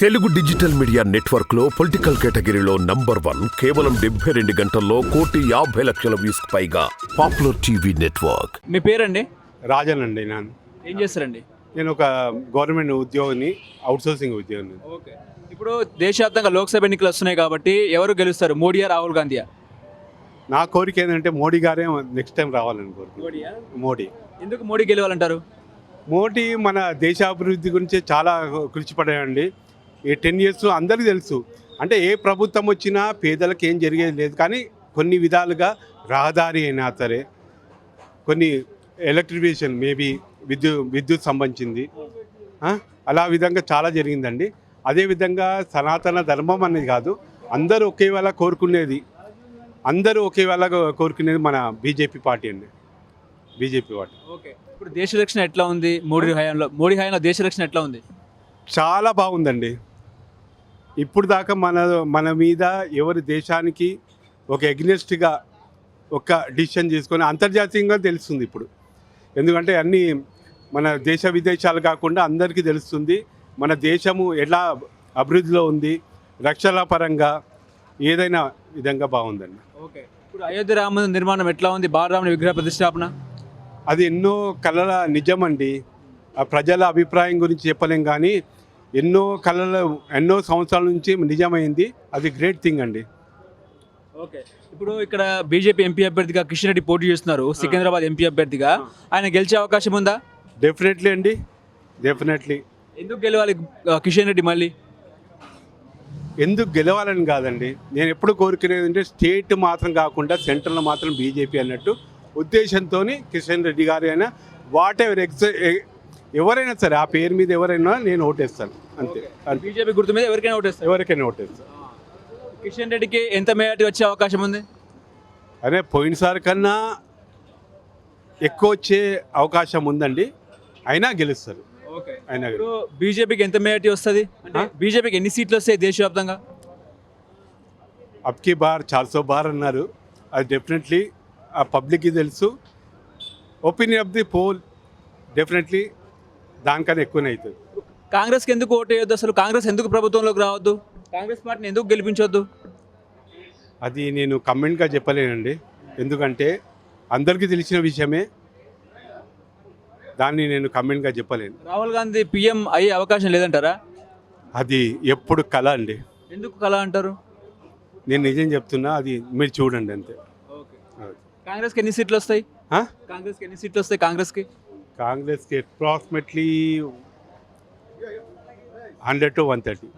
Telugu digital media network లో political కేటగిరీలో number 1 కేవలం 72 గంటల్లో 1,50,00,000 వ్యూస్ పైగా పాపులర్ టీవీ నెట్వర్క్. మీ పేరండి? రాజన్ అండి. ఏం చేస్తారండి? నేను ఒక గవర్నమెంట్ ఉద్యోగిని, అవుట్సోర్సింగ్ ఉద్యోగిని. ఓకే. ఇప్పుడు దేశవ్యాప్తంగా లోక్సభ ఎన్నికలు వస్తున్నాయి కాబట్టి ఎవరు గెలుస్తారు, మోడీయా రాహుల్ గాంధీయా? నా కోరిక ఏంటంటే మోడీ గారే నెక్స్ట్ టైం రావాలని కోరుకుంటున్నాను. మోడీ ఎందుకు మోడీ గెలవాలంటారు? మోడీ మన దేశాభివృద్ధి గురించి చాలా కృషి పడాయండి. ఈ 10 years అందరికీ తెలుసు. అంటే ఏ ప్రభుత్వం వచ్చినా పేదలకు ఏం జరిగేది లేదు, కానీ కొన్ని విధాలుగా రహదారి అయినా సరే, కొన్ని ఎలక్ట్రిఫికేషన్ మేబీ విద్యుత్ సంబంధించింది, అలా విధంగా చాలా జరిగిందండి. అదేవిధంగా సనాతన ధర్మం అనేది కాదు, అందరూ ఒకేవేళ కోరుకునేది మన బీజేపీ పార్టీ అండి. BJP party. ఓకే. ఇప్పుడు దేశ రక్షణ ఎట్లా ఉంది మోడీ హయాంలో దేశ రక్షణ ఎట్లా ఉంది? చాలా బాగుందండి. ఇప్పుడు దాకా మన మీద ఎవరి దేశానికి ఒక ఎగ్నెస్ట్గా ఒక డిసిషన్ తీసుకొని అంతర్జాతీయంగా తెలుస్తుంది ఇప్పుడు. ఎందుకంటే అన్నీ మన దేశ విదేశాలు కాకుండా అందరికీ తెలుస్తుంది మన దేశము ఎలా అభివృద్ధిలో ఉంది, రక్షణ పరంగా ఏదైనా విధంగా బాగుందండి. ఓకే. ఇప్పుడు అయోధ్య రామ మందిర నిర్మాణం ఎట్లా ఉంది, బాలరాముని విగ్రహ ప్రతిష్టాపన? అది ఎన్నో కళల నిజమండి. ఆ ప్రజల అభిప్రాయం గురించి చెప్పలేం, కానీ ఎన్నో సంవత్సరాల నుంచి నిజమైంది. అది గ్రేట్ థింగ్ అండి. ఓకే. ఇప్పుడు ఇక్కడ బీజేపీ ఎంపీ అభ్యర్థిగా కిషన్ రెడ్డి పోటీ చేస్తున్నారు, సికింద్రాబాద్ ఎంపీ అభ్యర్థిగా. ఆయన గెలిచే అవకాశం ఉందా? డెఫినెట్లీ అండి, డెఫినెట్లీ. ఎందుకు గెలవాలి కిషన్ రెడ్డి? మళ్ళీ ఎందుకు గెలవాలని కాదండి, నేను ఎప్పుడు కోరుకునేది అంటే స్టేట్ మాత్రం కాకుండా సెంట్రల్ మాత్రం బీజేపీ అన్నట్టు ఉద్దేశంతో కిషన్ రెడ్డి గారు అయినా వాట్ ఎవర్ ఎవరైనా సరే ఆ పేరు మీద ఎవరైనా నేను ఓటేస్తాను, అంతే. బీజేపీ గుర్తు మీద ఎవరికైనా ఓటేస్తాను. కిషన్ రెడ్డికి ఎంత మెజారిటీ వచ్చే అవకాశం ఉంది? అదే పోయినసారి కన్నా ఎక్కువ వచ్చే అవకాశం ఉందండి. అయినా గెలుస్తారు. అయినా ఇప్పుడు బీజేపీకి ఎంత మెజారిటీ వస్తుంది? బీజేపీకి ఎన్ని సీట్లు వస్తాయి దేశవ్యాప్తంగా? అబ్కి బార్ 400 బార్ అన్నారు. అది డెఫినెట్లీ ఆ పబ్లిక్కి తెలుసు. Opinion of the poll definitely దానికన్నా ఎక్కువనే అవుతుంది. కాంగ్రెస్కి ఎందుకు ఓటు వేయొద్దు? అసలు కాంగ్రెస్ ఎందుకు ప్రభుత్వంలోకి రావద్దు? కాంగ్రెస్ పార్టీని ఎందుకు గెలిపించొద్దు? అది నేను కమెంట్గా చెప్పలేనండి, ఎందుకంటే అందరికీ తెలిసిన విషయమే. దాన్ని నేను కమెంట్గా చెప్పలేను. రాహుల్ గాంధీ పీఎం అయ్యే అవకాశం లేదంటారా? అది ఎప్పుడు కళ అండి. ఎందుకు కళ అంటారు? నేను నిజం చెప్తున్నా, అది మీరు చూడండి అంతే. కాంగ్రెస్కి ఎన్ని సీట్లు వస్తాయి? కాంగ్రెస్కి అప్రాక్సిమేట్లీ 100 to 130.